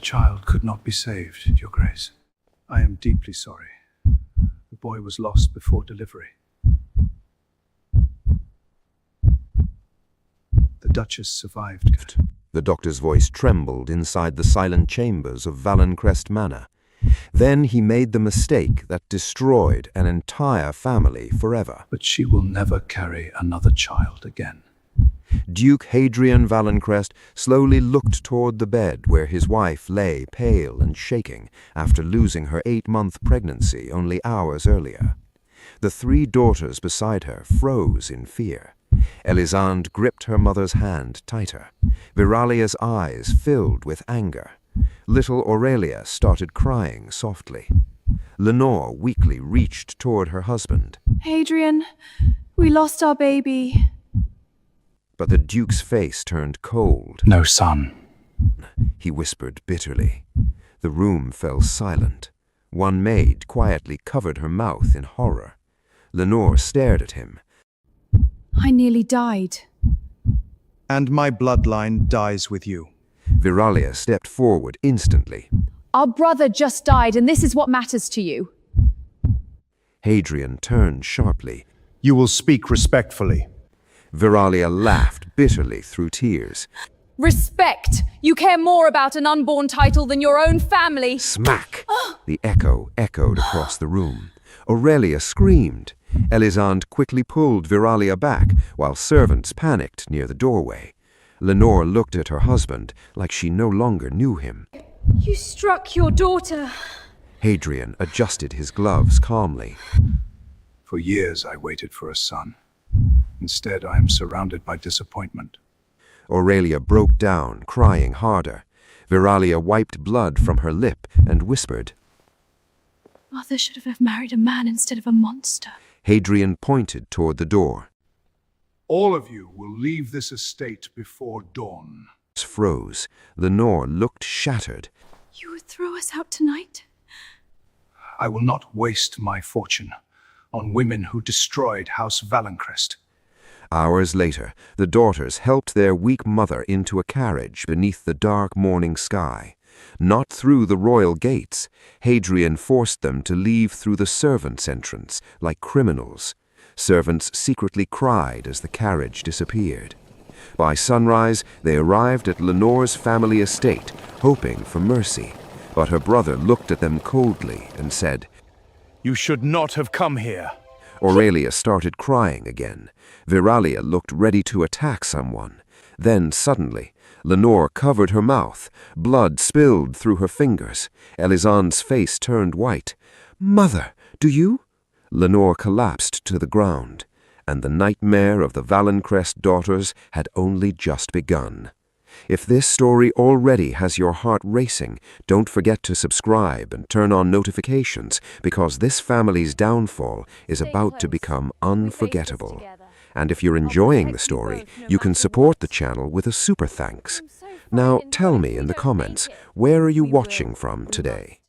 child could not be saved, Your Grace. I am deeply sorry. The boy was lost before delivery. The Duchess survived. The doctor's voice trembled inside the silent chambers of Valencrest Manor. Then he made the mistake that destroyed an entire family forever. But she will never carry another child again. Duke Hadrian Valencrest slowly looked toward the bed where his wife lay pale and shaking after losing her 8-month pregnancy only hours earlier. The 3 daughters beside her froze in fear. Elisande gripped her mother's hand tighter. Viralia's eyes filled with anger. Little Aurelia started crying softly. Lenore weakly reached toward her husband. Hadrian, we lost our baby. But the Duke's face turned cold. No son, he whispered bitterly. The room fell silent. One maid quietly covered her mouth in horror. Lenore stared at him. I nearly died. And my bloodline dies with you. Viralia stepped forward instantly. Our brother just died, and this is what matters to you. Hadrian turned sharply. You will speak respectfully. Viralia laughed bitterly through tears. Respect! You care more about an unborn title than your own family. Smack! The echo echoed across the room. Aurelia screamed. Elisande quickly pulled Viralia back, while servants panicked near the doorway. Lenore looked at her husband like she no longer knew him. You struck your daughter. Hadrian adjusted his gloves calmly. for years I waited for a son. Instead, I am surrounded by disappointment. Aurelia broke down, crying harder. Viralia wiped blood from her lip and whispered, Mother should have married a man instead of a monster. Hadrian pointed toward the door. All of you will leave this estate before dawn. Froze. Lenore looked shattered. You would throw us out tonight? I will not waste my fortune on women who destroyed House Valencrest. Hours later, the daughters helped their weak mother into a carriage beneath the dark morning sky. Not through the royal gates. Hadrian forced them to leave through the servants' entrance, like criminals. Servants secretly cried as the carriage disappeared. By sunrise, they arrived at Lenore's family estate, hoping for mercy. But her brother looked at them coldly and said, You should not have come here. Aurelia started crying again. Viralia looked ready to attack someone. Then, suddenly, Lenore covered her mouth. Blood spilled through her fingers. Elisande's face turned white. Mother, do you? Lenore collapsed to the ground, and the nightmare of the Valencrest daughters had only just begun. If this story already has your heart racing, don't forget to subscribe and turn on notifications, because this family's downfall is about to become unforgettable. And if you're enjoying the story, you can support the channel with a super thanks. Now tell me in the comments, where are you watching from today?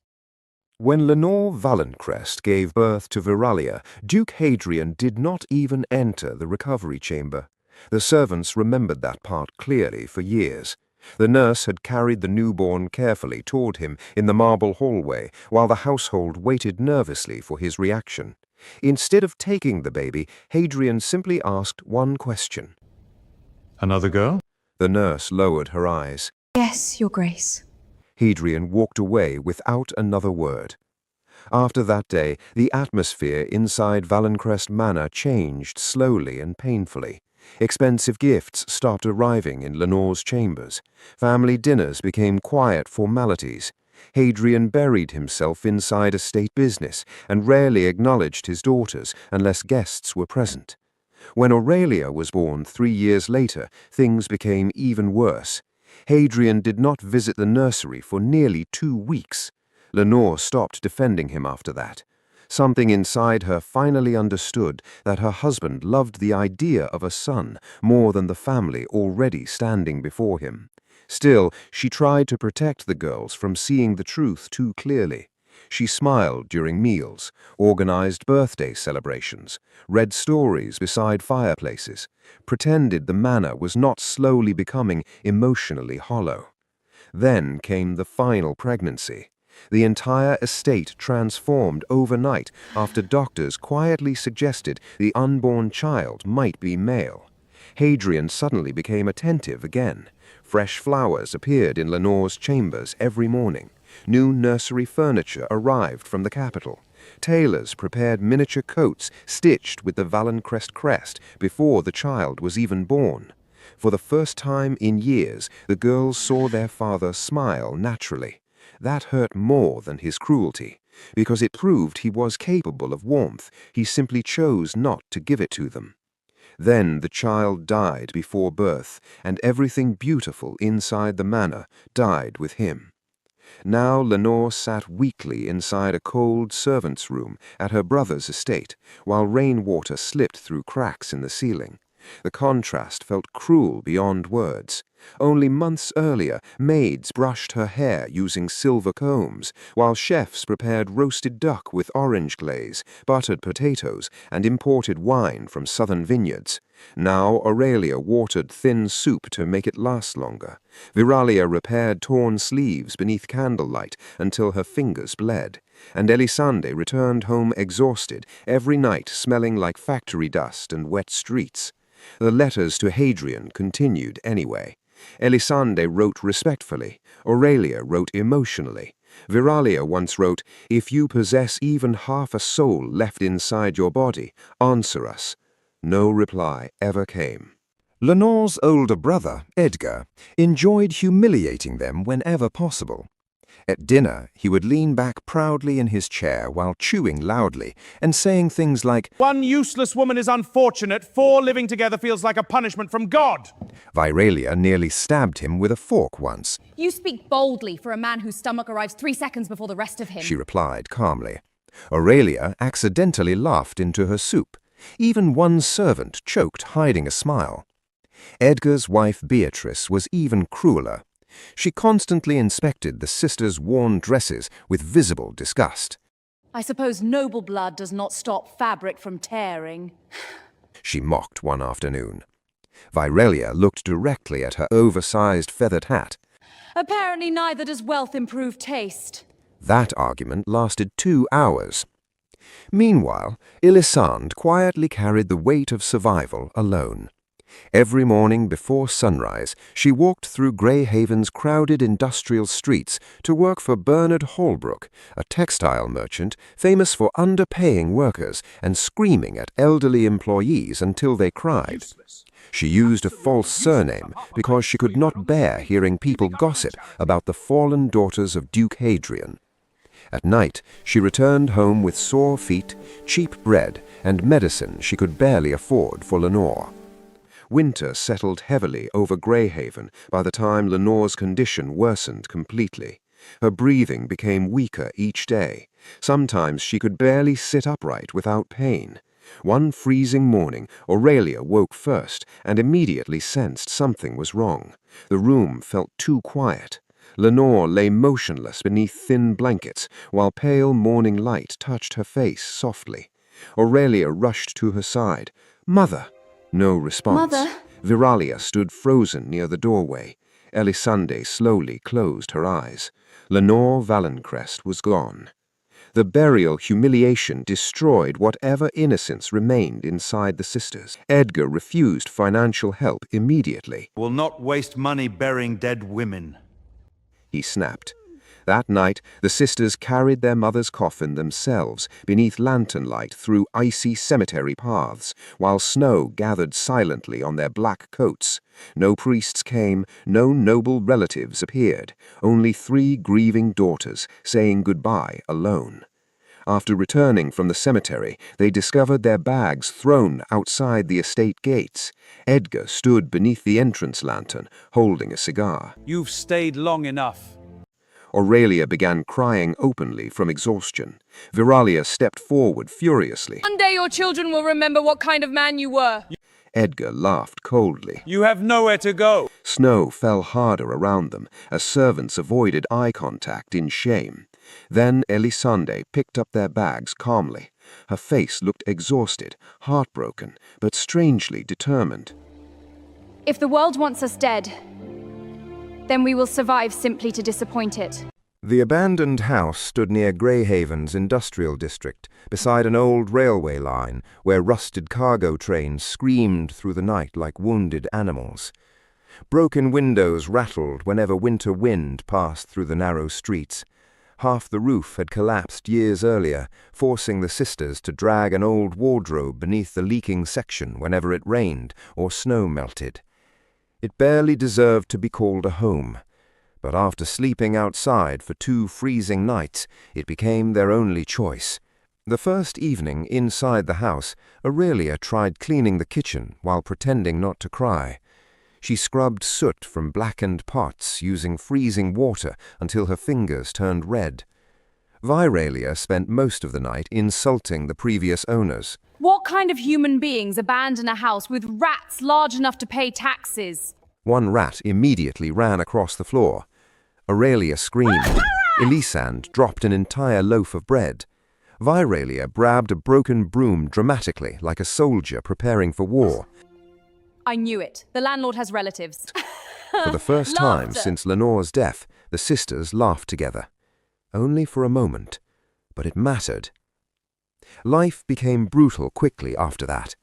When Lenore Valencrest gave birth to Viralia, Duke Hadrian did not even enter the recovery chamber. The servants remembered that part clearly for years. The nurse had carried the newborn carefully toward him in the marble hallway, while the household waited nervously for his reaction. Instead of taking the baby, Hadrian simply asked one question. Another girl? The nurse lowered her eyes. Yes, Your Grace. Hadrian walked away without another word. After that day, the atmosphere inside Valencrest Manor changed slowly and painfully. Expensive gifts stopped arriving in Lenore's chambers. Family dinners became quiet formalities. Hadrian buried himself inside a state business and rarely acknowledged his daughters unless guests were present. When Aurelia was born 3 years later, things became even worse. Hadrian did not visit the nursery for nearly 2 weeks. Lenore stopped defending him after that. Something inside her finally understood that her husband loved the idea of a son more than the family already standing before him. Still, she tried to protect the girls from seeing the truth too clearly. She smiled during meals, organized birthday celebrations, read stories beside fireplaces, pretended the manor was not slowly becoming emotionally hollow. Then came the final pregnancy. The entire estate transformed overnight after doctors quietly suggested the unborn child might be male. Hadrian suddenly became attentive again. Fresh flowers appeared in Lenore's chambers every morning. New nursery furniture arrived from the capital. Tailors prepared miniature coats stitched with the Valencrest crest before the child was even born. For the first time in years, the girls saw their father smile naturally. That hurt more than his cruelty, because it proved he was capable of warmth. He simply chose not to give it to them. Then the child died before birth, and everything beautiful inside the manor died with him. Now Lenore sat weakly inside a cold servant's room at her brother's estate, while rainwater slipped through cracks in the ceiling. The contrast felt cruel beyond words. Only months earlier, maids brushed her hair using silver combs, while chefs prepared roasted duck with orange glaze, buttered potatoes, and imported wine from southern vineyards. Now Aurelia watered thin soup to make it last longer. Viralia repaired torn sleeves beneath candlelight until her fingers bled. And Elisande returned home exhausted, every night smelling like factory dust and wet streets. The letters to Hadrian continued anyway. Elisande wrote respectfully. Aurelia wrote emotionally. Viralia once wrote, "If you possess even half a soul left inside your body, answer us." No reply ever came. Lenore's older brother, Edgar, enjoyed humiliating them whenever possible. At dinner, he would lean back proudly in his chair while chewing loudly and saying things like, "One useless woman is unfortunate. 4 living together feels like a punishment from God." Viralia nearly stabbed him with a fork once. You speak boldly for a man whose stomach arrives 3 seconds before the rest of him. She replied calmly. Aurelia accidentally laughed into her soup. Even one servant choked, hiding a smile. Edgar's wife Beatrice was even crueler. She constantly inspected the sisters' worn dresses with visible disgust. I suppose noble blood does not stop fabric from tearing. She mocked one afternoon. Viralia looked directly at her oversized feathered hat. Apparently neither does wealth improve taste. That argument lasted 2 hours. Meanwhile, Elisande quietly carried the weight of survival alone. Every morning before sunrise, she walked through Greyhaven's crowded industrial streets to work for Bernard Holbrook, a textile merchant famous for underpaying workers and screaming at elderly employees until they cried. She used a false surname because she could not bear hearing people gossip about the fallen daughters of Duke Hadrian. At night, she returned home with sore feet, cheap bread, and medicine she could barely afford for Lenore. Winter settled heavily over Greyhaven by the time Lenore's condition worsened completely. Her breathing became weaker each day. Sometimes she could barely sit upright without pain. One freezing morning, Aurelia woke first and immediately sensed something was wrong. The room felt too quiet. Lenore lay motionless beneath thin blankets, while pale morning light touched her face softly. Aurelia rushed to her side. "Mother!" No response. Mother? Viralia stood frozen near the doorway. Elisande slowly closed her eyes. Lenore Valencrest was gone. The burial humiliation destroyed whatever innocence remained inside the sisters. Edgar refused financial help immediately. "Will not waste money burying dead women," he snapped. That night, the sisters carried their mother's coffin themselves beneath lantern light through icy cemetery paths, while snow gathered silently on their black coats. No priests came, no noble relatives appeared, only 3 grieving daughters saying goodbye alone. After returning from the cemetery, they discovered their bags thrown outside the estate gates. Edgar stood beneath the entrance lantern, holding a cigar. "You've stayed long enough." Aurelia began crying openly from exhaustion. Viralia stepped forward furiously. One day your children will remember what kind of man you were. Edgar laughed coldly. "You have nowhere to go." Snow fell harder around them as servants avoided eye contact in shame. Then Elisande picked up their bags calmly. Her face looked exhausted, heartbroken, but strangely determined. If the world wants us dead, Then we will survive simply to disappoint it. The abandoned house stood near Greyhaven's industrial district, beside an old railway line where rusted cargo trains screamed through the night like wounded animals. Broken windows rattled whenever winter wind passed through the narrow streets. Half the roof had collapsed years earlier, forcing the sisters to drag an old wardrobe beneath the leaking section whenever it rained or snow melted. It barely deserved to be called a home, but after sleeping outside for 2 freezing nights, it became their only choice. The first evening inside the house, Aurelia tried cleaning the kitchen while pretending not to cry. She scrubbed soot from blackened pots using freezing water until her fingers turned red. Viralia spent most of the night insulting the previous owners. What kind of human beings abandon a house with rats large enough to pay taxes? One rat immediately ran across the floor. Aurelia screamed. Elisande dropped an entire loaf of bread. Viralia grabbed a broken broom dramatically, like a soldier preparing for war. I knew it. The landlord has relatives. For the first time Laughter. since Lenore's death, the sisters laughed together. Only for a moment, but it mattered. Life became brutal quickly after that.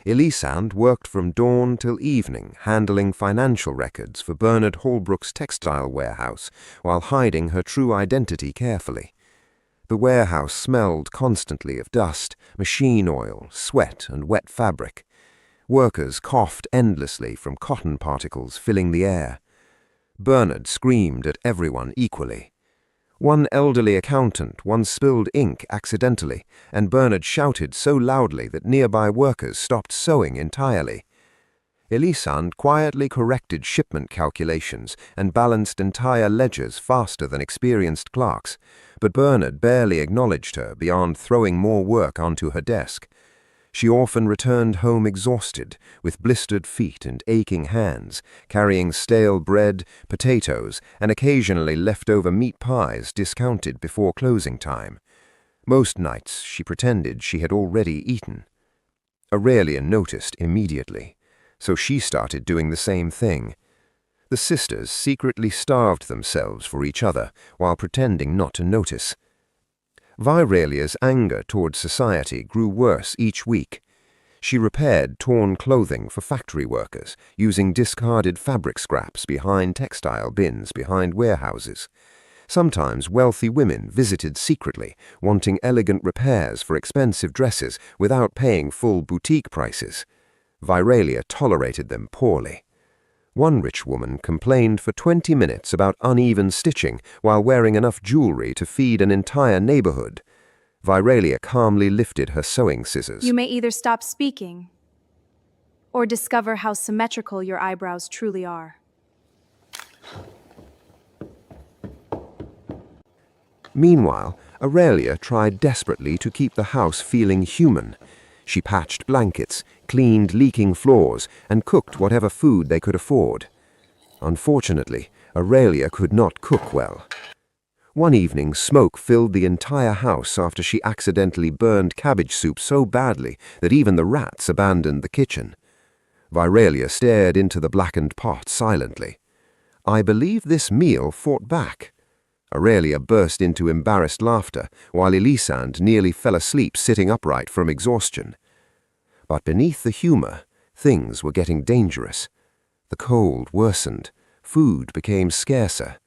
Elisande worked from dawn till evening, handling financial records for Bernard Holbrook's textile warehouse, while hiding her true identity carefully. The warehouse smelled constantly of dust, machine oil, sweat, and wet fabric. Workers coughed endlessly from cotton particles filling the air. Bernard screamed at everyone equally. One elderly accountant once spilled ink accidentally, and Bernard shouted so loudly that nearby workers stopped sewing entirely. Elisande quietly corrected shipment calculations and balanced entire ledgers faster than experienced clerks, but Bernard barely acknowledged her beyond throwing more work onto her desk. She often returned home exhausted, with blistered feet and aching hands, carrying stale bread, potatoes, and occasionally leftover meat pies discounted before closing time. Most nights she pretended she had already eaten. Aurelia noticed immediately, so she started doing the same thing. The sisters secretly starved themselves for each other while pretending not to notice. Viralia's anger towards society grew worse each week. She repaired torn clothing for factory workers, using discarded fabric scraps behind textile bins behind warehouses. Sometimes wealthy women visited secretly, wanting elegant repairs for expensive dresses without paying full boutique prices. Viralia tolerated them poorly. One rich woman complained for 20 minutes about uneven stitching while wearing enough jewelry to feed an entire neighborhood. Viralia calmly lifted her sewing scissors. You may either stop speaking or discover how symmetrical your eyebrows truly are. Meanwhile, Aurelia tried desperately to keep the house feeling human. She patched blankets, cleaned leaking floors, and cooked whatever food they could afford. Unfortunately, Aurelia could not cook well. One evening, smoke filled the entire house after she accidentally burned cabbage soup so badly that even the rats abandoned the kitchen. Viralia stared into the blackened pot silently. I believe this meal fought back. Aurelia burst into embarrassed laughter, while Elisande nearly fell asleep sitting upright from exhaustion. But beneath the humor, things were getting dangerous. The cold worsened. Food became scarcer.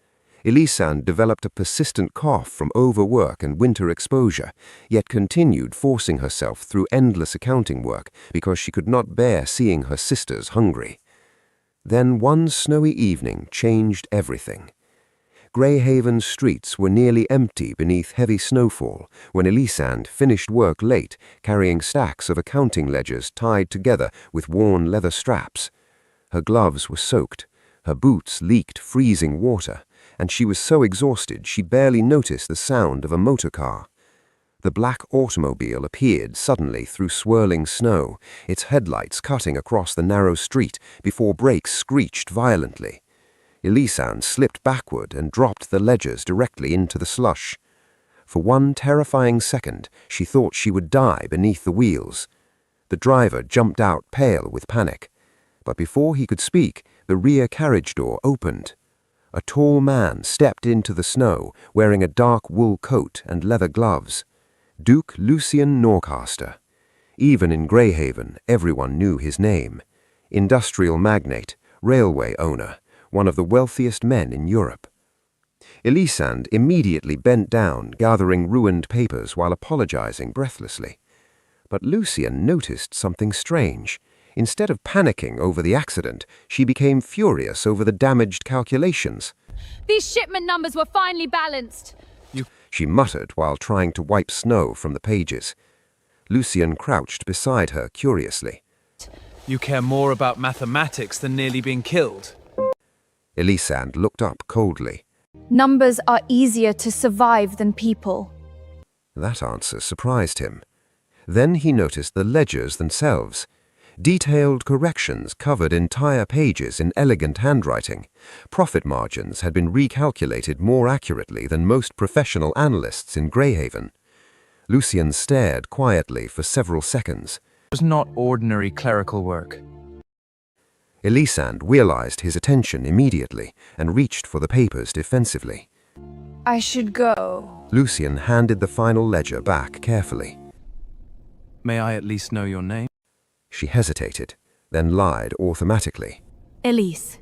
Elisande developed a persistent cough from overwork and winter exposure, yet continued forcing herself through endless accounting work because she could not bear seeing her sisters hungry. Then one snowy evening changed everything. Greyhaven's streets were nearly empty beneath heavy snowfall when Elisande finished work late, carrying stacks of accounting ledgers tied together with worn leather straps. Her gloves were soaked, her boots leaked freezing water, and she was so exhausted she barely noticed the sound of a motor car. The black automobile appeared suddenly through swirling snow, its headlights cutting across the narrow street before brakes screeched violently. Elisande slipped backward and dropped the ledgers directly into the slush. For one terrifying second, she thought she would die beneath the wheels. The driver jumped out pale with panic, but before he could speak, the rear carriage door opened. A tall man stepped into the snow, wearing a dark wool coat and leather gloves. Duke Lucian Norcaster. Even in Greyhaven, everyone knew his name. Industrial magnate, railway owner, one of the wealthiest men in Europe. Elisande immediately bent down, gathering ruined papers while apologizing breathlessly. But Lucian noticed something strange. Instead of panicking over the accident, she became furious over the damaged calculations. These shipment numbers were finely balanced. She muttered while trying to wipe snow from the pages. Lucian crouched beside her curiously. You care more about mathematics than nearly being killed. Elisande looked up coldly. Numbers are easier to survive than people. That answer surprised him. Then he noticed the ledgers themselves. Detailed corrections covered entire pages in elegant handwriting. Profit margins had been recalculated more accurately than most professional analysts in Greyhaven. Lucian stared quietly for several seconds. It was not ordinary clerical work. Elisande realized his attention immediately and reached for the papers defensively. I should go. Lucian handed the final ledger back carefully. May I at least know your name? She hesitated, then lied automatically. Elise.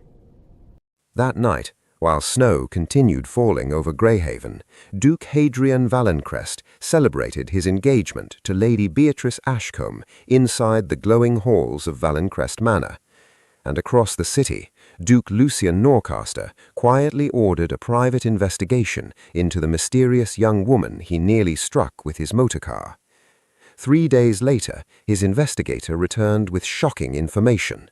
That night, while snow continued falling over Greyhaven, Duke Hadrian Valencrest celebrated his engagement to Lady Beatrice Ashcombe inside the glowing halls of Valencrest Manor. And across the city, Duke Lucian Norcaster quietly ordered a private investigation into the mysterious young woman he nearly struck with his motorcar. 3 days later, his investigator returned with shocking information.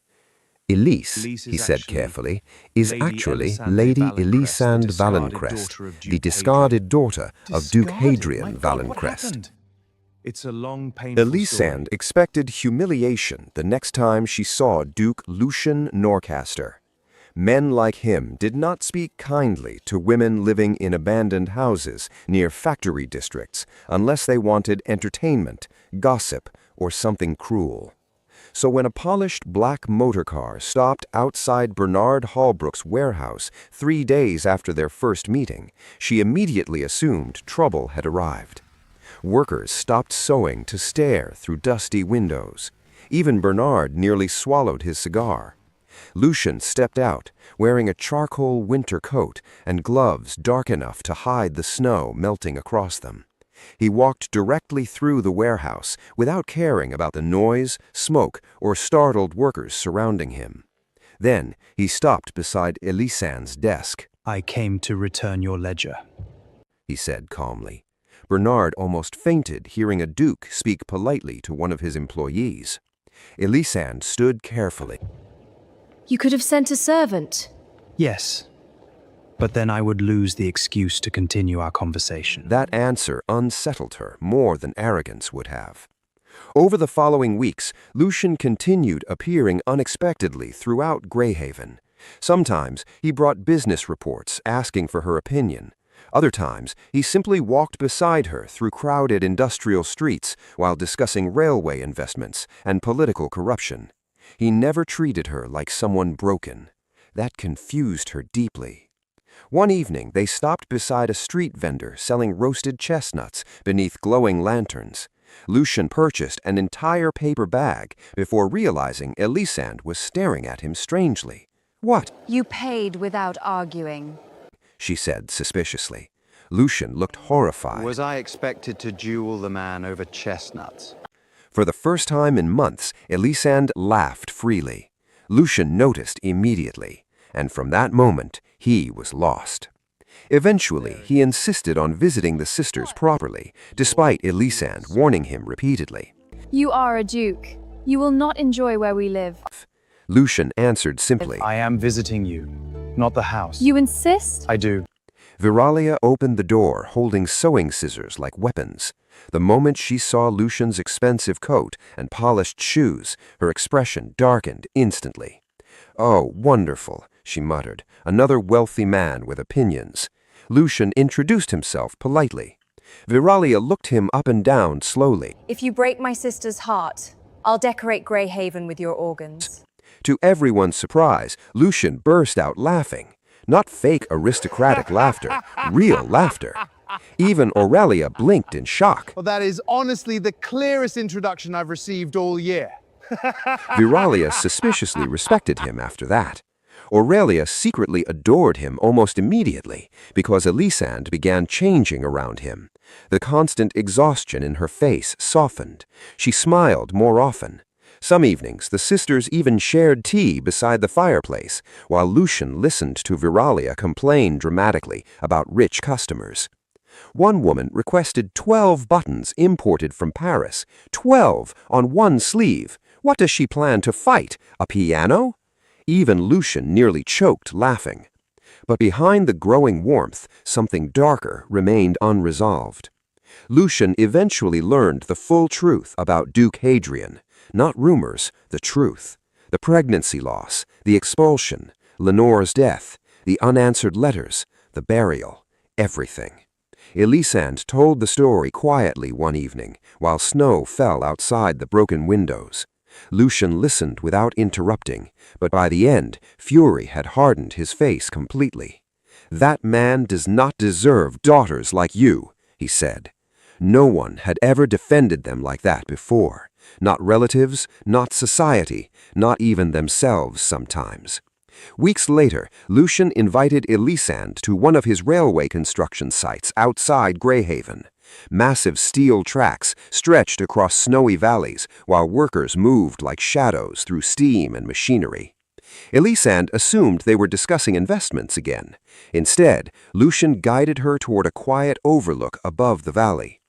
Elise, he said carefully, is actually Lady Elisande Valencrest, the discarded daughter of Duke Hadrian Valencrest. It's a long, painful Elisande expected humiliation the next time she saw Duke Lucian Norcaster. Men like him did not speak kindly to women living in abandoned houses near factory districts unless they wanted entertainment, gossip, or something cruel. So when a polished black motorcar stopped outside Bernard Hallbrook's warehouse 3 days after their first meeting, she immediately assumed trouble had arrived. Workers stopped sewing to stare through dusty windows. Even Bernard nearly swallowed his cigar. Lucian stepped out, wearing a charcoal winter coat and gloves dark enough to hide the snow melting across them. He walked directly through the warehouse without caring about the noise, smoke, or startled workers surrounding him. Then he stopped beside Elisande's desk. I came to return your ledger, he said calmly. Bernard almost fainted hearing a duke speak politely to one of his employees. Elisande stood carefully. You could have sent a servant. Yes, but then I would lose the excuse to continue our conversation. That answer unsettled her more than arrogance would have. Over the following weeks, Lucian continued appearing unexpectedly throughout Greyhaven. Sometimes he brought business reports asking for her opinion. Other times, he simply walked beside her through crowded industrial streets while discussing railway investments and political corruption. He never treated her like someone broken. That confused her deeply. One evening, they stopped beside a street vendor selling roasted chestnuts beneath glowing lanterns. Lucian purchased an entire paper bag before realizing Elisande was staring at him strangely. "What?" You paid without arguing. she said suspiciously. Lucian looked horrified. Was I expected to duel the man over chestnuts? For the first time in months, Elisande laughed freely. Lucian noticed immediately, and from that moment, he was lost. Eventually, he insisted on visiting the sisters properly, despite Elisande warning him repeatedly. You are a duke. You will not enjoy where we live. Lucian answered simply. I am visiting you, not the house. You insist? I do. Viralia opened the door, holding sewing scissors like weapons. The moment she saw Lucian's expensive coat and polished shoes, her expression darkened instantly. "Oh, wonderful," she muttered, "another wealthy man with opinions." Lucian introduced himself politely. Viralia looked him up and down slowly. If you break my sister's heart, I'll decorate Greyhaven with your organs. To everyone's surprise, Lucian burst out laughing. Not fake aristocratic laughter, real laughter. Even Aurelia blinked in shock. Well, that is honestly the clearest introduction I've received all year. Viralia suspiciously respected him after that. Aurelia secretly adored him almost immediately because Elisande began changing around him. The constant exhaustion in her face softened. She smiled more often. Some evenings, the sisters even shared tea beside the fireplace, while Lucian listened to Viralia complain dramatically about rich customers. One woman requested 12 buttons imported from Paris. 12 on one sleeve. What does she plan to fight? A piano? Even Lucian nearly choked laughing. But behind the growing warmth, something darker remained unresolved. Lucian eventually learned the full truth about Duke Hadrian. Not rumors, the truth. The pregnancy loss, the expulsion, Lenore's death, the unanswered letters, the burial, everything. Elisande told the story quietly one evening, while snow fell outside the broken windows. Lucian listened without interrupting, but by the end, fury had hardened his face completely. "That man does not deserve daughters like you," he said. No one had ever defended them like that before. Not relatives, not society, not even themselves sometimes. Weeks later, Lucian invited Elisande to one of his railway construction sites outside Greyhaven. Massive steel tracks stretched across snowy valleys while workers moved like shadows through steam and machinery. Elisande assumed they were discussing investments again. Instead, Lucian guided her toward a quiet overlook above the valley.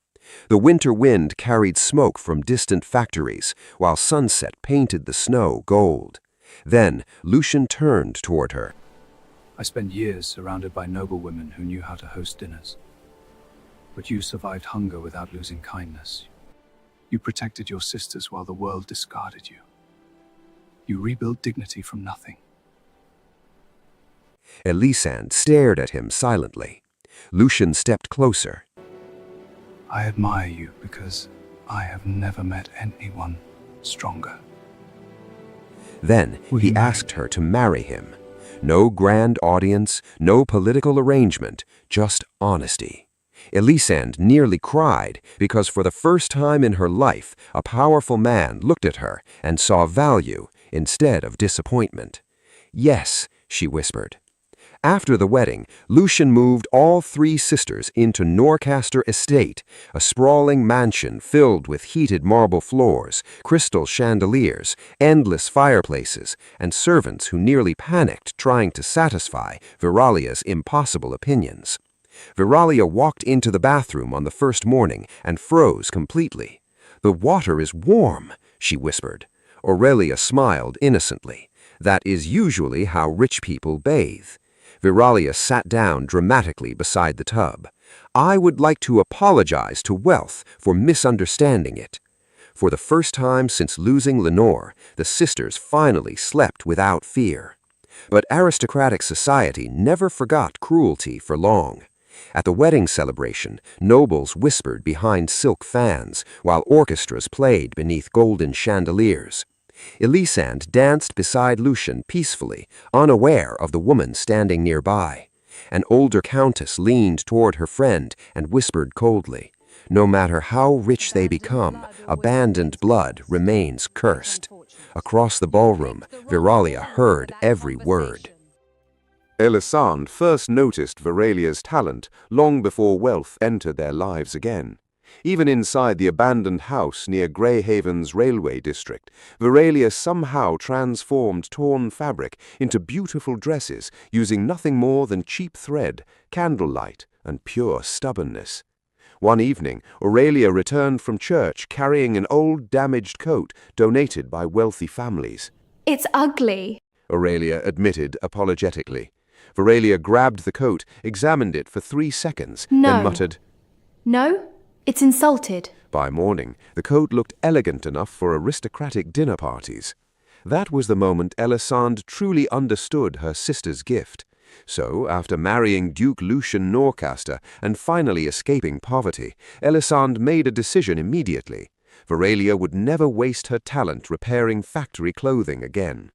The winter wind carried smoke from distant factories, while sunset painted the snow gold. Then Lucian turned toward her. I spent years surrounded by noble women who knew how to host dinners. But you survived hunger without losing kindness. You protected your sisters while the world discarded you. You rebuilt dignity from nothing. Elisande stared at him silently. Lucian stepped closer. I admire you because I have never met anyone stronger. Then he asked her to marry him. No grand audience, no political arrangement, just honesty. Elisande nearly cried because for the first time in her life, a powerful man looked at her and saw value instead of disappointment. "Yes," she whispered. After the wedding, Lucian moved all three sisters into Norcaster Estate, a sprawling mansion filled with heated marble floors, crystal chandeliers, endless fireplaces, and servants who nearly panicked trying to satisfy Viralia's impossible opinions. Viralia walked into the bathroom on the first morning and froze completely. "The water is warm," she whispered. Aurelia smiled innocently. "That is usually how rich people bathe." Viralia sat down dramatically beside the tub. "I would like to apologize to wealth for misunderstanding it." For the first time since losing Lenore, the sisters finally slept without fear. But aristocratic society never forgot cruelty for long. At the wedding celebration, nobles whispered behind silk fans, while orchestras played beneath golden chandeliers. Elisande danced beside Lucian peacefully, unaware of the woman standing nearby. An older countess leaned toward her friend and whispered coldly, "No matter how rich they become, abandoned blood remains cursed." Across the ballroom, Viralia heard every word. Elisande first noticed Viralia's talent long before wealth entered their lives again. Even inside the abandoned house near Greyhaven's railway district, Viralia somehow transformed torn fabric into beautiful dresses using nothing more than cheap thread, candlelight, and pure stubbornness. One evening, Aurelia returned from church carrying an old damaged coat donated by wealthy families. It's ugly. Aurelia admitted apologetically. Viralia grabbed the coat, examined it for 3 seconds, No. then muttered, No, it's insulted. By morning, the coat looked elegant enough for aristocratic dinner parties. That was the moment Elisande truly understood her sister's gift. So, after marrying Duke Lucian Norcaster and finally escaping poverty, Elisande made a decision immediately. Viralia would never waste her talent repairing factory clothing again.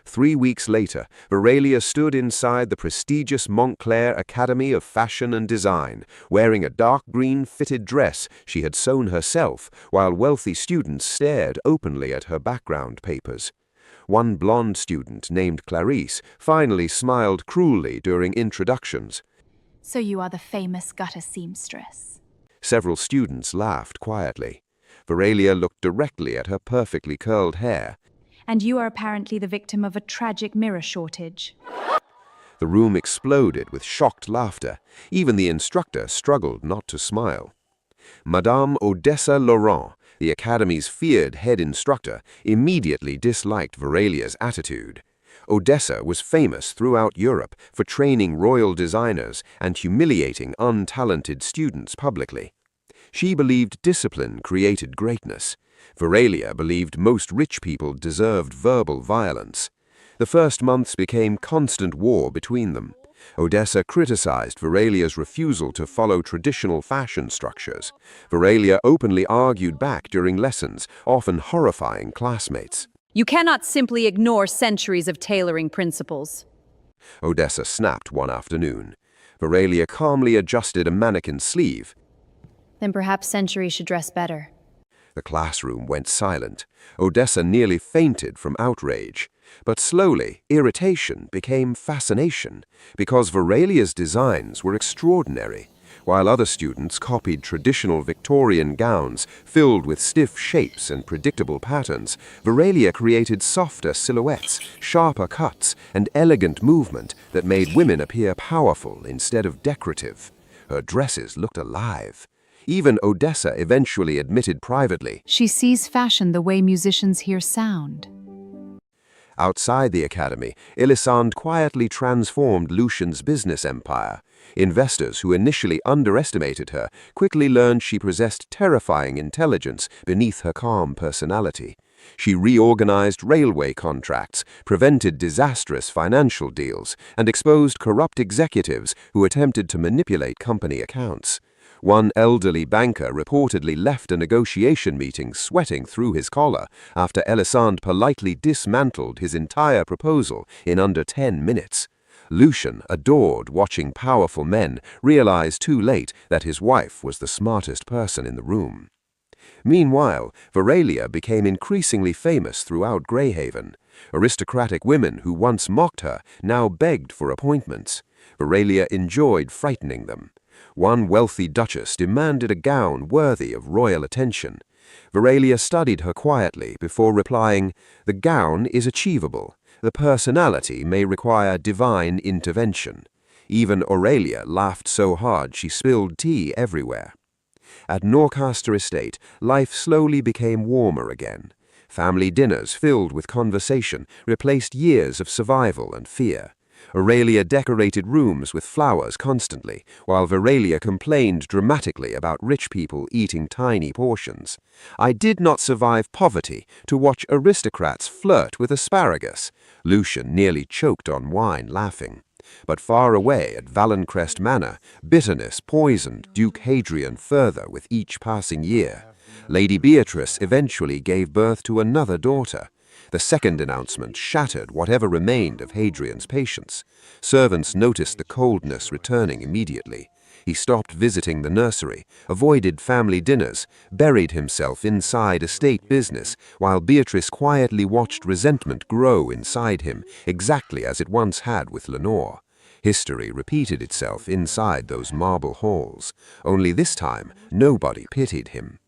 3 weeks later, Veralia stood inside the prestigious Montclair Academy of Fashion and Design, wearing a dark green fitted dress she had sewn herself, while wealthy students stared openly at her background papers. One blonde student, named Clarice, finally smiled cruelly during introductions. So you are the famous gutter seamstress. Several students laughed quietly. Veralia looked directly at her perfectly curled hair. And you are apparently the victim of a tragic mirror shortage. The room exploded with shocked laughter. Even the instructor struggled not to smile. Madame Odessa Laurent, the Academy's feared head instructor, immediately disliked Veralia's attitude. Odessa was famous throughout Europe for training royal designers and humiliating untalented students publicly. She believed discipline created greatness. Veralia believed most rich people deserved verbal violence. The first months became constant war between them. Odessa criticized Veralia's refusal to follow traditional fashion structures. Veralia openly argued back during lessons, often horrifying classmates. You cannot simply ignore centuries of tailoring principles. Odessa snapped one afternoon. Veralia calmly adjusted a mannequin's sleeve. Then perhaps centuries should dress better. The classroom went silent. Odessa nearly fainted from outrage. But slowly, irritation became fascination, because Veralia's designs were extraordinary. While other students copied traditional Victorian gowns filled with stiff shapes and predictable patterns, Veralia created softer silhouettes, sharper cuts, and elegant movement that made women appear powerful instead of decorative. Her dresses looked alive. Even Odessa eventually admitted privately, She sees fashion the way musicians hear sound. outside the academy, Elisande quietly transformed Lucian's business empire. Investors who initially underestimated her quickly learned she possessed terrifying intelligence beneath her calm personality. She reorganized railway contracts, prevented disastrous financial deals, and exposed corrupt executives who attempted to manipulate company accounts. One elderly banker reportedly left a negotiation meeting sweating through his collar after Elisande politely dismantled his entire proposal in under 10 minutes. Lucian, adored watching powerful men, realized too late that his wife was the smartest person in the room. Meanwhile, Veralia became increasingly famous throughout Greyhaven. Aristocratic women who once mocked her now begged for appointments. Veralia enjoyed frightening them. One wealthy duchess demanded a gown worthy of royal attention. Veralia studied her quietly before replying, "The gown is achievable. The personality may require divine intervention." Even Aurelia laughed so hard she spilled tea everywhere. At Norcaster Estate, life slowly became warmer again. Family dinners filled with conversation replaced years of survival and fear. Aurelia decorated rooms with flowers constantly, while Veralia complained dramatically about rich people eating tiny portions. "I did not survive poverty to watch aristocrats flirt with asparagus." Lucian nearly choked on wine laughing. But far away at Valencrest Manor, bitterness poisoned Duke Hadrian further with each passing year. Lady Beatrice eventually gave birth to another daughter. The second announcement shattered whatever remained of Hadrian's patience. Servants noticed the coldness returning immediately. He stopped visiting the nursery, avoided family dinners, buried himself inside estate business, while Beatrice quietly watched resentment grow inside him, exactly as it once had with Lenore. History repeated itself inside those marble halls. Only this time, nobody pitied him.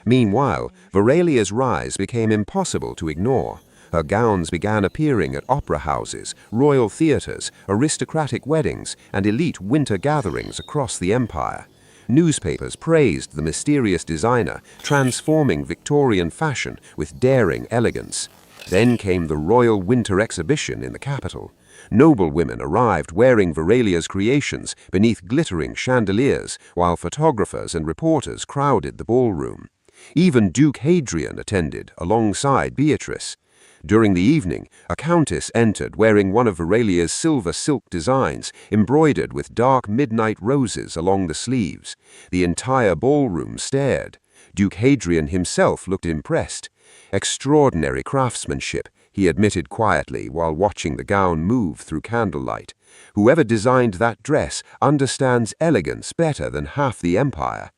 Meanwhile, Veralia's rise became impossible to ignore. Her gowns began appearing at opera houses, royal theaters, aristocratic weddings, and elite winter gatherings across the empire. Newspapers praised the mysterious designer, transforming Victorian fashion with daring elegance. Then came the Royal Winter Exhibition in the capital. Noblewomen arrived wearing Veralia's creations beneath glittering chandeliers, while photographers and reporters crowded the ballroom. Even Duke Hadrian attended, alongside Beatrice. During the evening, a countess entered wearing one of Veralia's silver silk designs, embroidered with dark midnight roses along the sleeves. The entire ballroom stared. Duke Hadrian himself looked impressed. Extraordinary craftsmanship, he admitted quietly while watching the gown move through candlelight. "Whoever designed that dress understands elegance better than half the empire."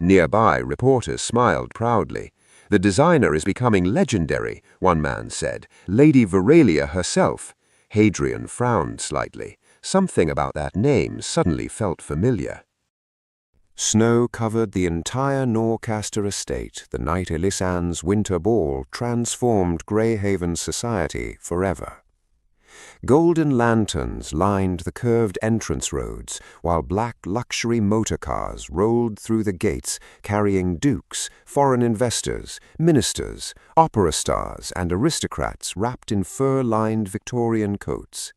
Nearby, reporters smiled proudly. "The designer is becoming legendary," one man said. "Lady Veralia herself." Hadrian frowned slightly. Something about that name suddenly felt familiar. Snow covered the entire Norcaster estate the night Elisand's winter ball transformed Greyhaven society forever. Golden lanterns lined the curved entrance roads, while black luxury motor cars rolled through the gates carrying dukes, foreign investors, ministers, opera stars, and aristocrats wrapped in fur-lined Victorian coats.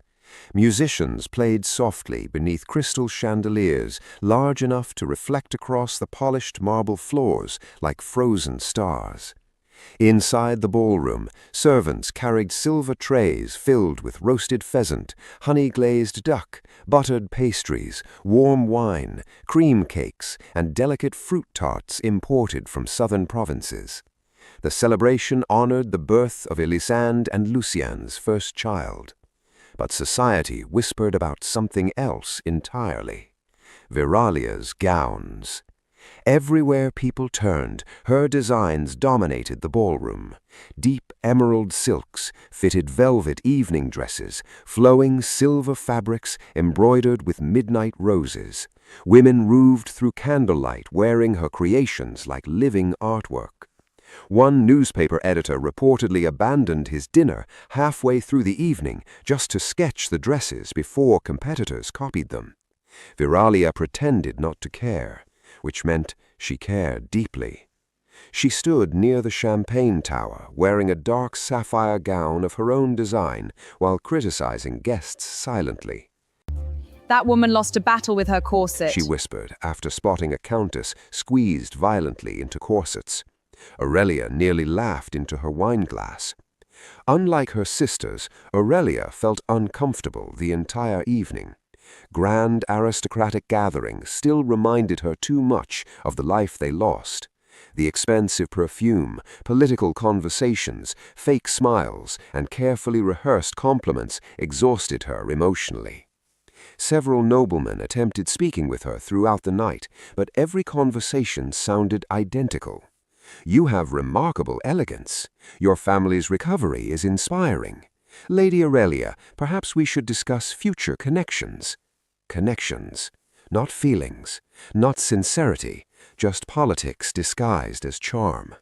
Musicians played softly beneath crystal chandeliers large enough to reflect across the polished marble floors like frozen stars. Inside the ballroom, servants carried silver trays filled with roasted pheasant, honey-glazed duck, buttered pastries, warm wine, cream cakes, and delicate fruit tarts imported from southern provinces. The celebration honored the birth of Elisande and Lucien's first child. But society whispered about something else entirely: Veralia's gowns. Everywhere people turned, her designs dominated the ballroom. Deep emerald silks, fitted velvet evening dresses, flowing silver fabrics embroidered with midnight roses. Women roved through candlelight wearing her creations like living artwork. One newspaper editor reportedly abandoned his dinner halfway through the evening just to sketch the dresses before competitors copied them. Veralia pretended not to care, which meant she cared deeply. She stood near the champagne tower, wearing a dark sapphire gown of her own design, while criticizing guests silently. That woman lost a battle with her corset. She whispered, after spotting a countess squeezed violently into corsets. Aurelia nearly laughed into her wineglass. Unlike her sisters, Aurelia felt uncomfortable the entire evening. Grand aristocratic gatherings still reminded her too much of the life they lost. The expensive perfume, political conversations, fake smiles, and carefully rehearsed compliments exhausted her emotionally. Several noblemen attempted speaking with her throughout the night, but every conversation sounded identical. "You have remarkable elegance. Your family's recovery is inspiring. Lady Aurelia, perhaps we should discuss future connections." Connections, not feelings, not sincerity, just politics disguised as charm.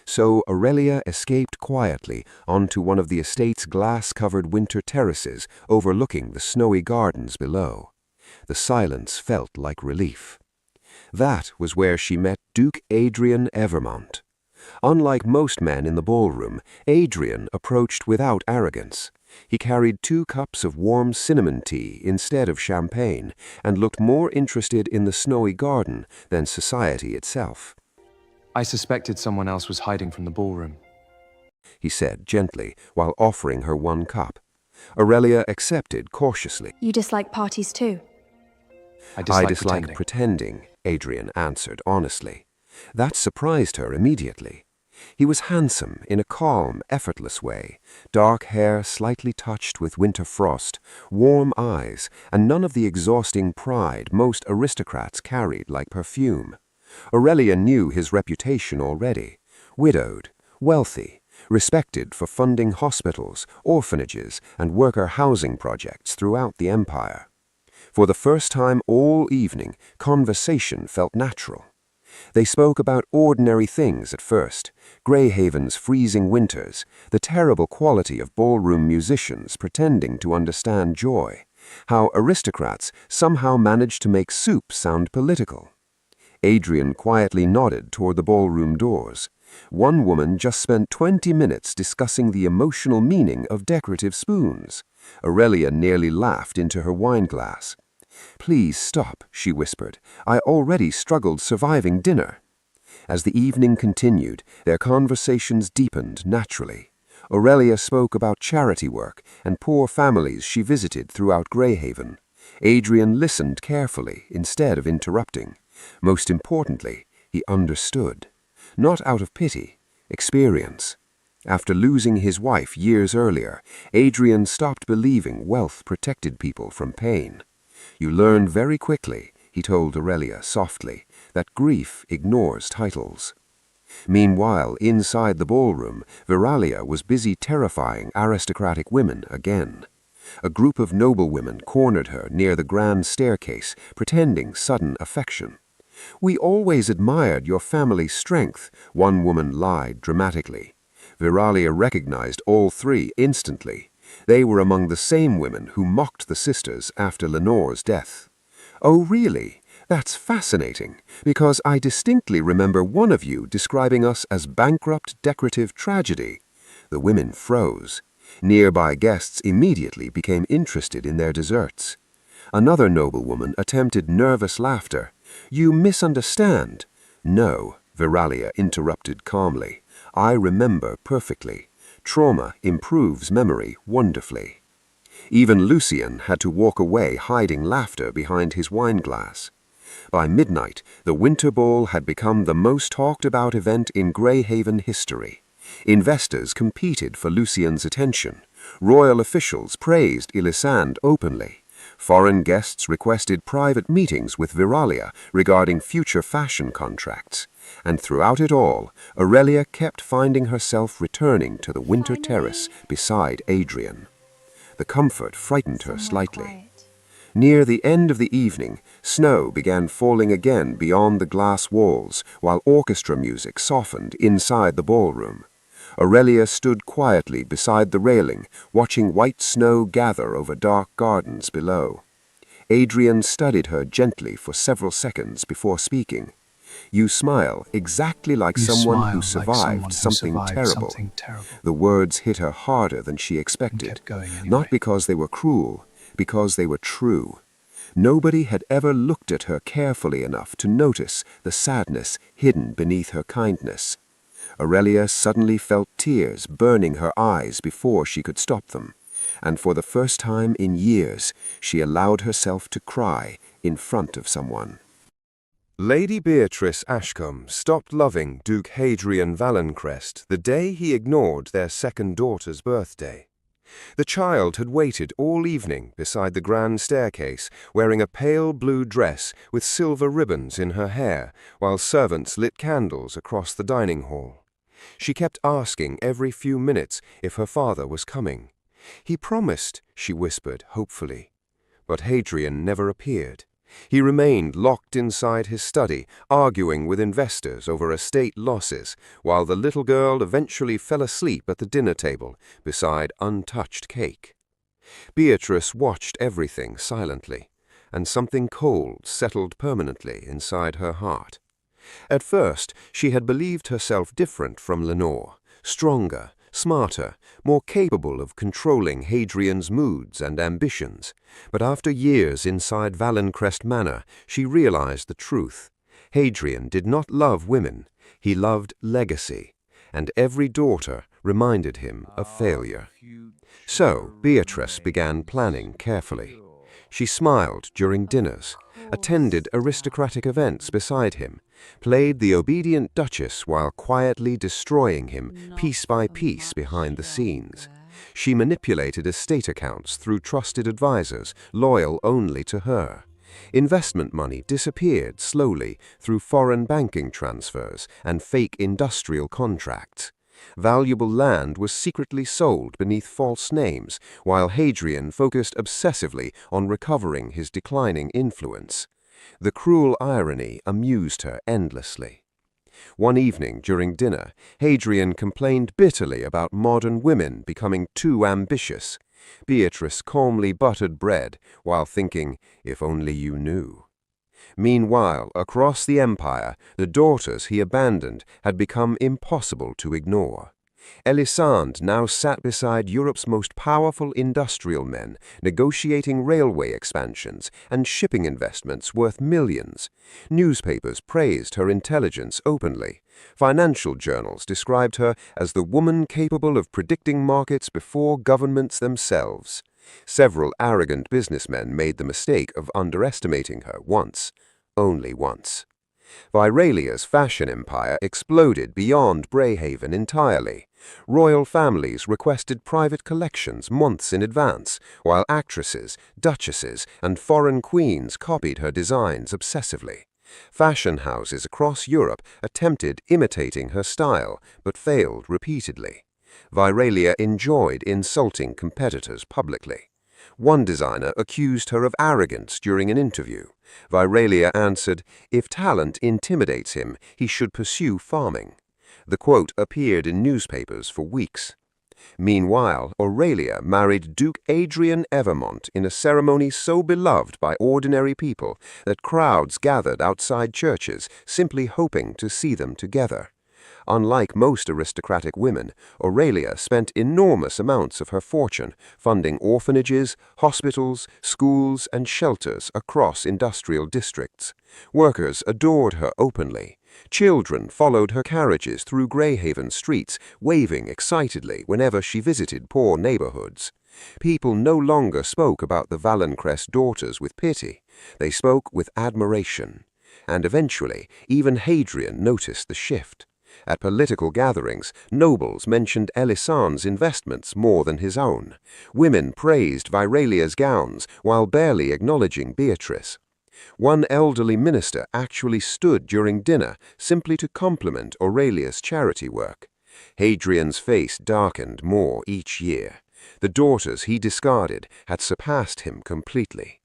So Aurelia escaped quietly onto one of the estate's glass-covered winter terraces overlooking the snowy gardens below. The silence felt like relief. That was where she met Duke Adrian Evermont. Unlike most men in the ballroom, Adrian approached without arrogance. He carried 2 cups of warm cinnamon tea instead of champagne, and looked more interested in the snowy garden than society itself. "I suspected someone else was hiding from the ballroom," he said gently, while offering her 1 cup. Aurelia accepted cautiously. You dislike parties too? I "I dislike dislike pretending," Adrian answered honestly. That surprised her immediately. He was handsome in a calm, effortless way, dark hair slightly touched with winter frost, warm eyes, and none of the exhausting pride most aristocrats carried like perfume. Aurelia knew his reputation already: widowed, wealthy, respected for funding hospitals, orphanages, and worker housing projects throughout the empire. For the first time all evening, conversation felt natural. They spoke about ordinary things at first: Greyhaven's freezing winters, the terrible quality of ballroom musicians pretending to understand joy, how aristocrats somehow managed to make soup sound political. Adrian quietly nodded toward the ballroom doors. One woman just spent 20 minutes discussing the emotional meaning of decorative spoons. Aurelia nearly laughed into her wineglass. "Please stop," she whispered. "I already struggled surviving dinner." As the evening continued, their conversations deepened naturally. Aurelia spoke about charity work and poor families she visited throughout Greyhaven. Adrian listened carefully instead of interrupting. Most importantly, he understood. Not out of pity, experience. After losing his wife years earlier, Adrian stopped believing wealth protected people from pain. You learn very quickly, he told Aurelia softly, that grief ignores titles. Meanwhile, inside the ballroom, Viralia was busy terrifying aristocratic women again. A group of noblewomen cornered her near the grand staircase, pretending sudden affection. "We always admired your family's strength," one woman lied dramatically. Viralia recognized all three instantly. They were among the same women who mocked the sisters after Lenore's death. "Oh, really? That's fascinating, because I distinctly remember one of you describing us as bankrupt decorative tragedy." The women froze. Nearby guests immediately became interested in their desserts. Another noblewoman attempted nervous laughter. "You misunderstand." "No," Viralia interrupted calmly. "I remember perfectly. Trauma improves memory wonderfully." Even Lucien had to walk away hiding laughter behind his wineglass. By midnight, the Winter Ball had become the most talked about event in Greyhaven history. Investors competed for Lucien's attention. Royal officials praised Elisande openly. Foreign guests requested private meetings with Viralia regarding future fashion contracts. And throughout it all, Aurelia kept finding herself returning to the winter terrace beside Adrian. The comfort frightened her slightly. Near the end of the evening, snow began falling again beyond the glass walls, while orchestra music softened inside the ballroom. Aurelia stood quietly beside the railing, watching white snow gather over dark gardens below. Adrian studied her gently for several seconds before speaking. "You smile exactly like someone who survived something terrible." The words hit her harder than she expected, not because they were cruel, because they were true. Nobody had ever looked at her carefully enough to notice the sadness hidden beneath her kindness. Aurelia suddenly felt tears burning her eyes before she could stop them, and for the first time in years, she allowed herself to cry in front of someone. Lady Beatrice Ashcombe stopped loving Duke Hadrian Valencrest the day he ignored their second daughter's birthday. The child had waited all evening beside the grand staircase, wearing a pale blue dress with silver ribbons in her hair, while servants lit candles across the dining hall. She kept asking every few minutes if her father was coming. "He promised," she whispered hopefully. But Hadrian never appeared. He remained locked inside his study, arguing with investors over estate losses, while the little girl eventually fell asleep at the dinner table beside untouched cake. Beatrice watched everything silently, and something cold settled permanently inside her heart. At first, she had believed herself different from Lenore, stronger, smarter, more capable of controlling Hadrian's moods and ambitions. But after years inside Valencrest Manor, she realized the truth. Hadrian did not love women, he loved legacy, and every daughter reminded him of failure. So Beatrice began planning carefully. She smiled during dinners, attended aristocratic events beside him, played the obedient duchess while quietly destroying him piece by piece behind the scenes. She manipulated estate accounts through trusted advisors, loyal only to her. Investment money disappeared slowly through foreign banking transfers and fake industrial contracts. Valuable land was secretly sold beneath false names, while Hadrian focused obsessively on recovering his declining influence. The cruel irony amused her endlessly. One evening during dinner, Hadrian complained bitterly about modern women becoming too ambitious. Beatrice calmly buttered bread while thinking, if only you knew. Meanwhile, across the empire, the daughters he abandoned had become impossible to ignore. Elisande now sat beside Europe's most powerful industrial men, negotiating railway expansions and shipping investments worth millions. Newspapers praised her intelligence openly. Financial journals described her as the woman capable of predicting markets before governments themselves. Several arrogant businessmen made the mistake of underestimating her once, only once. Viralia's fashion empire exploded beyond Greyhaven entirely. Royal families requested private collections months in advance, while actresses, duchesses, and foreign queens copied her designs obsessively. Fashion houses across Europe attempted imitating her style, but failed repeatedly. Viralia enjoyed insulting competitors publicly. One designer accused her of arrogance during an interview. Viralia answered, "If talent intimidates him, he should pursue farming." The quote appeared in newspapers for weeks. Meanwhile, Aurelia married Duke Adrian Evermont in a ceremony so beloved by ordinary people that crowds gathered outside churches simply hoping to see them together. Unlike most aristocratic women, Aurelia spent enormous amounts of her fortune funding orphanages, hospitals, schools, and shelters across industrial districts. Workers adored her openly. Children followed her carriages through Greyhaven streets, waving excitedly whenever she visited poor neighborhoods. People no longer spoke about the Valencrest daughters with pity. They spoke with admiration. And eventually, even Hadrian noticed the shift. At political gatherings, nobles mentioned Elisande's investments more than his own. Women praised Viralia's gowns while barely acknowledging Beatrice. One elderly minister actually stood during dinner simply to compliment Aurelia's charity work. Hadrian's face darkened more each year. The daughters he discarded had surpassed him completely.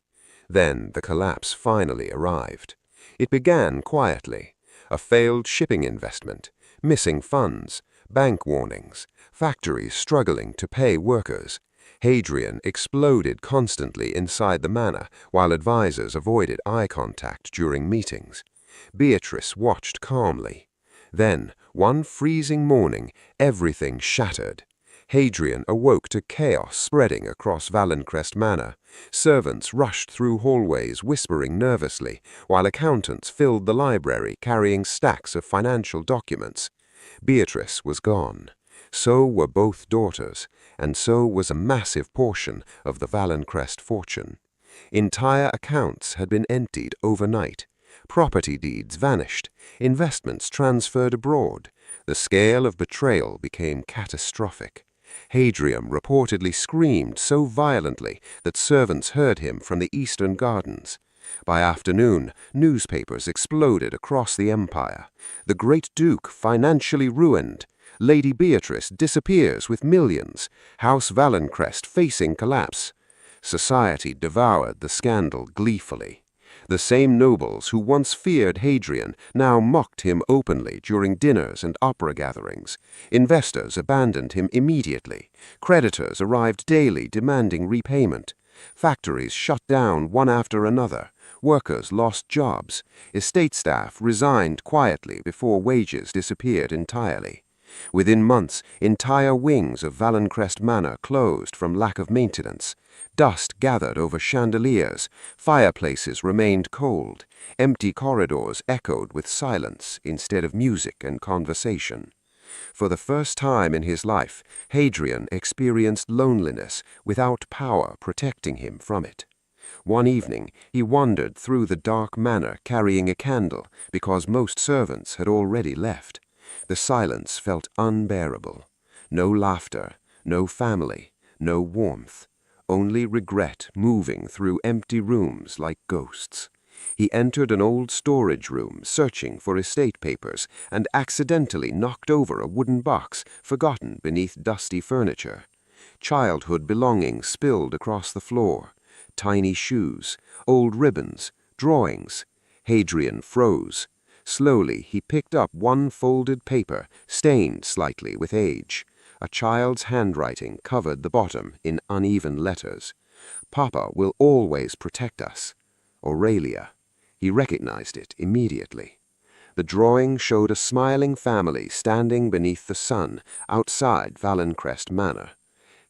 Then the collapse finally arrived. It began quietly. A failed shipping investment, missing funds, bank warnings, factories struggling to pay workers. Hadrian exploded constantly inside the manor, while advisors avoided eye contact during meetings. Beatrice watched calmly. Then, one freezing morning, everything shattered. Hadrian awoke to chaos spreading across Valencrest Manor. Servants rushed through hallways whispering nervously, while accountants filled the library carrying stacks of financial documents. Beatrice was gone. So were both daughters, and so was a massive portion of the Valencrest fortune. Entire accounts had been emptied overnight. Property deeds vanished, investments transferred abroad. The scale of betrayal became catastrophic. Hadrian reportedly screamed so violently that servants heard him from the eastern gardens. By afternoon, newspapers exploded across the empire. The great duke financially ruined. Lady Beatrice disappears with millions. House Valencrest facing collapse. Society devoured the scandal gleefully. The same nobles who once feared Hadrian now mocked him openly during dinners and opera gatherings. Investors abandoned him immediately. Creditors arrived daily demanding repayment. Factories shut down one after another. Workers lost jobs. Estate staff resigned quietly before wages disappeared entirely. Within months, entire wings of Valencrest Manor closed from lack of maintenance. Dust gathered over chandeliers. Fireplaces remained cold. Empty corridors echoed with silence instead of music and conversation. For the first time in his life, Hadrian experienced loneliness without power protecting him from it. One evening, he wandered through the dark manor carrying a candle because most servants had already left. The silence felt unbearable. No laughter, no family, no warmth. Only regret moving through empty rooms like ghosts. He entered an old storage room searching for estate papers and accidentally knocked over a wooden box forgotten beneath dusty furniture. Childhood belongings spilled across the floor. Tiny shoes, old ribbons, drawings. Hadrian froze. Slowly, he picked up one folded paper, stained slightly with age. A child's handwriting covered the bottom in uneven letters. "Papa will always protect us. Aurelia." He recognized it immediately. The drawing showed a smiling family standing beneath the sun outside Valencrest Manor.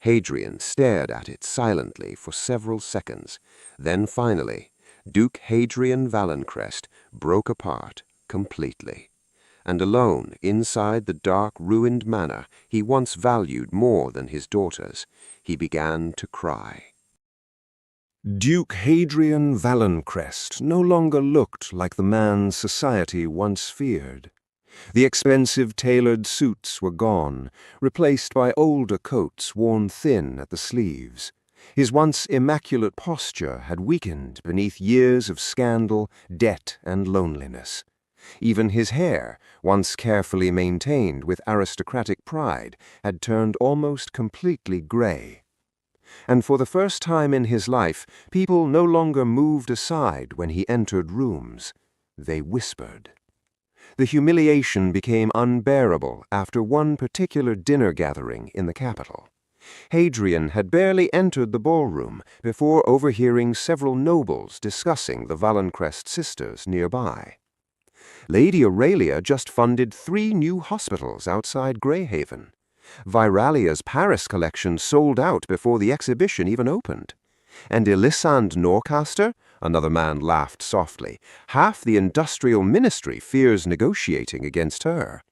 Hadrian stared at it silently for several seconds. Then finally, Duke Hadrian Valencrest broke apart completely. And alone inside the dark, ruined manor he once valued more than his daughters, he began to cry. Duke Hadrian Valencrest no longer looked like the man society once feared. The expensive tailored suits were gone, replaced by older coats worn thin at the sleeves. His once immaculate posture had weakened beneath years of scandal, debt, and loneliness. Even his hair, once carefully maintained with aristocratic pride, had turned almost completely gray. And for the first time in his life, people no longer moved aside when he entered rooms. They whispered. The humiliation became unbearable after one particular dinner gathering in the capital. Hadrian had barely entered the ballroom before overhearing several nobles discussing the Valenkrest sisters nearby. Lady Aurelia just funded 3 new hospitals outside Greyhaven. Viralia's Paris collection sold out before the exhibition even opened. And Elisande Norcaster, another man laughed softly, half the industrial ministry fears negotiating against her.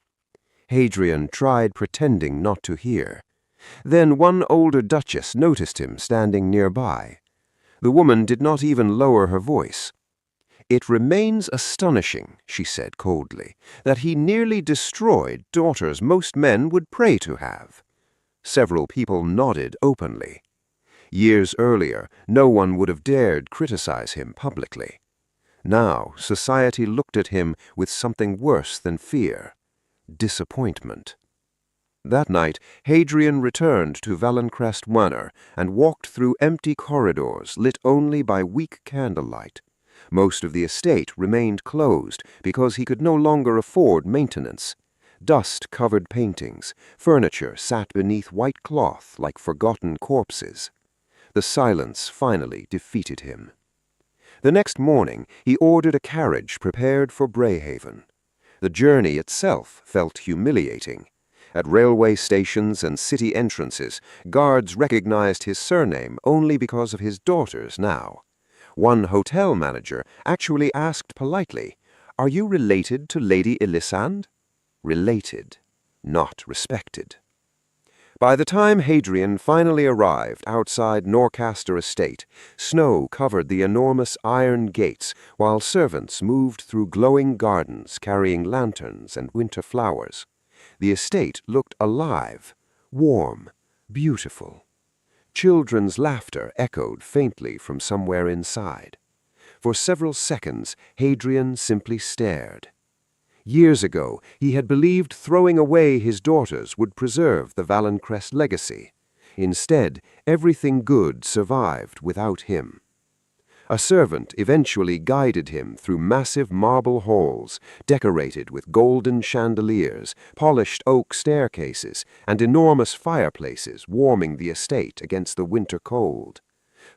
Hadrian tried pretending not to hear. Then one older duchess noticed him standing nearby. The woman did not even lower her voice. "It remains astonishing," she said coldly, "that he nearly destroyed daughters most men would pray to have." Several people nodded openly. Years earlier, no one would have dared criticize him publicly. Now, society looked at him with something worse than fear: disappointment. That night, Hadrian returned to Valenkrest Manor and walked through empty corridors lit only by weak candlelight. Most of the estate remained closed because he could no longer afford maintenance. Dust-covered paintings, furniture sat beneath white cloth like forgotten corpses. The silence finally defeated him. The next morning, he ordered a carriage prepared for Greyhaven. The journey itself felt humiliating. At railway stations and city entrances, guards recognized his surname only because of his daughters now. One hotel manager actually asked politely, "Are you related to Lady Elisande?" Related, not respected. By the time Hadrian finally arrived outside Norcaster Estate, snow covered the enormous iron gates while servants moved through glowing gardens carrying lanterns and winter flowers. The estate looked alive, warm, beautiful. Children's laughter echoed faintly from somewhere inside. For several seconds, Hadrian simply stared. Years ago, he had believed throwing away his daughters would preserve the Valenkrest legacy. Instead, everything good survived without him. A servant eventually guided him through massive marble halls, decorated with golden chandeliers, polished oak staircases, and enormous fireplaces warming the estate against the winter cold.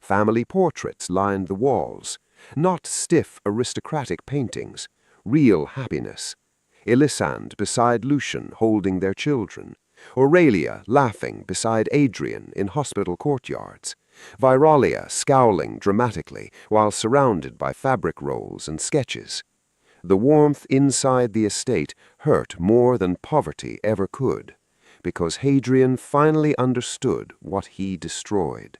Family portraits lined the walls, not stiff aristocratic paintings, real happiness. Elisande beside Lucian holding their children, Aurelia laughing beside Adrian in hospital courtyards, Viralia scowling dramatically while surrounded by fabric rolls and sketches. The warmth inside the estate hurt more than poverty ever could, because Hadrian finally understood what he destroyed.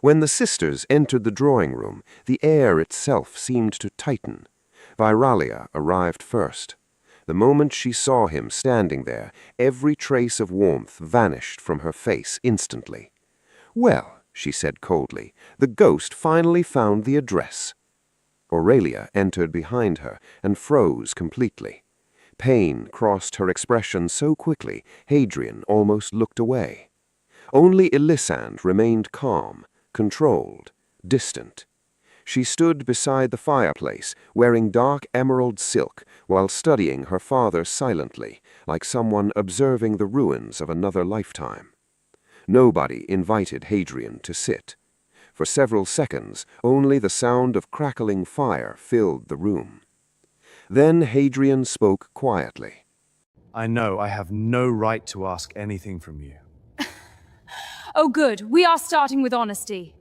When the sisters entered the drawing room, the air itself seemed to tighten. Viralia arrived first. The moment she saw him standing there, every trace of warmth vanished from her face instantly. "Well," she said coldly, "the ghost finally found the address." Aurelia entered behind her and froze completely. Pain crossed her expression so quickly, Hadrian almost looked away. Only Elisande remained calm, controlled, distant. She stood beside the fireplace, wearing dark emerald silk, while studying her father silently, like someone observing the ruins of another lifetime. Nobody invited Hadrian to sit. For several seconds, only the sound of crackling fire filled the room. Then Hadrian spoke quietly. I know I have no right to ask anything from you. Oh good, we are starting with honesty.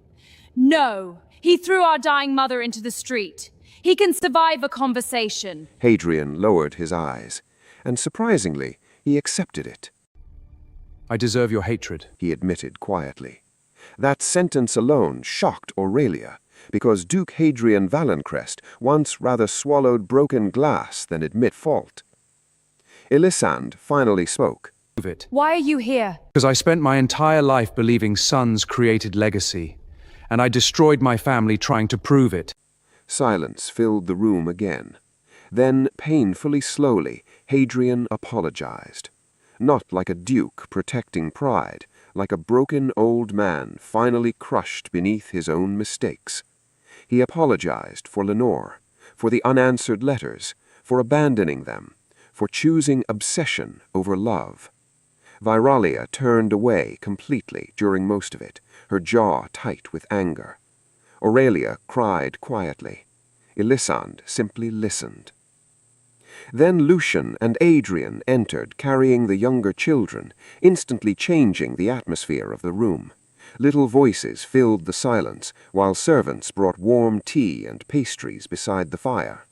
No, he threw our dying mother into the street. He can survive a conversation. Hadrian lowered his eyes, and surprisingly, he accepted it. I deserve your hatred, He admitted quietly. That sentence alone shocked Aurelia, because Duke Hadrian Valenkrest once rather swallowed broken glass than admit fault. Elisande finally spoke. It. Why are you here? Because I spent my entire life believing sons created legacy, and I destroyed my family trying to prove it. Silence filled the room again. Then, painfully slowly, Hadrian apologized. Not like a duke protecting pride, like a broken old man finally crushed beneath his own mistakes. He apologized for Lenore, for the unanswered letters, for abandoning them, for choosing obsession over love. Viralia turned away completely during most of it, her jaw tight with anger. Aurelia cried quietly. Elisande simply listened. Then Lucian and Adrian entered, carrying the younger children, instantly changing the atmosphere of the room. Little voices filled the silence, while servants brought warm tea and pastries beside the fire.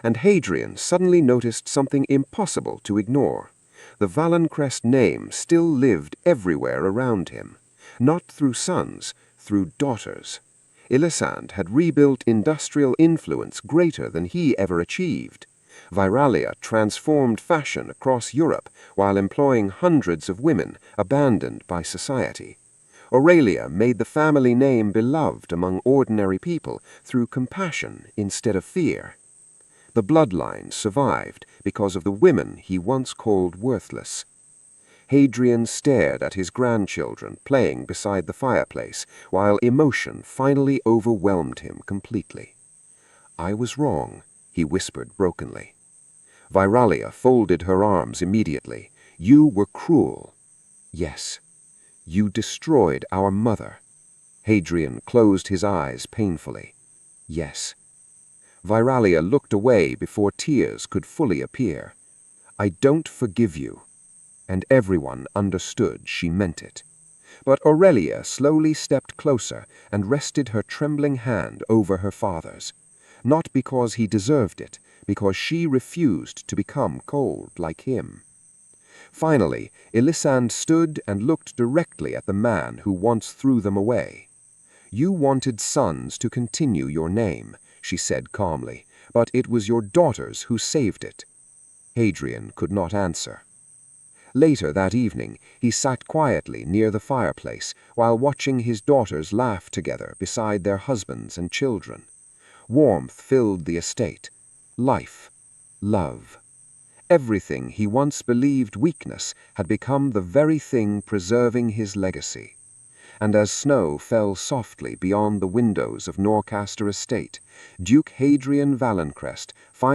And Hadrian suddenly noticed something impossible to ignore. The Valencrest name still lived everywhere around him, not through sons, through daughters. Elisande had rebuilt industrial influence greater than he ever achieved. Viralia transformed fashion across Europe while employing hundreds of women abandoned by society. Aurelia made the family name beloved among ordinary people through compassion instead of fear. The bloodline survived because of the women he once called worthless. Hadrian stared at his grandchildren playing beside the fireplace, while emotion finally overwhelmed him completely. "I was wrong," he whispered brokenly. Viralia folded her arms immediately. "You were cruel." "Yes. You destroyed our mother." Hadrian closed his eyes painfully. "Yes." Viralia looked away before tears could fully appear. "I don't forgive you." And everyone understood she meant it. But Aurelia slowly stepped closer and rested her trembling hand over her father's. Not because he deserved it, because she refused to become cold like him. Finally, Elisande stood and looked directly at the man who once threw them away. "You wanted sons to continue your name," she said calmly, "but it was your daughters who saved it." Hadrian could not answer. Later that evening, he sat quietly near the fireplace while watching his daughters laugh together beside their husbands and children. Warmth filled the estate. Life. Love. Everything he once believed weakness had become the very thing preserving his legacy. And as snow fell softly beyond the windows of Norcaster Estate, Duke Hadrian Valencrest finally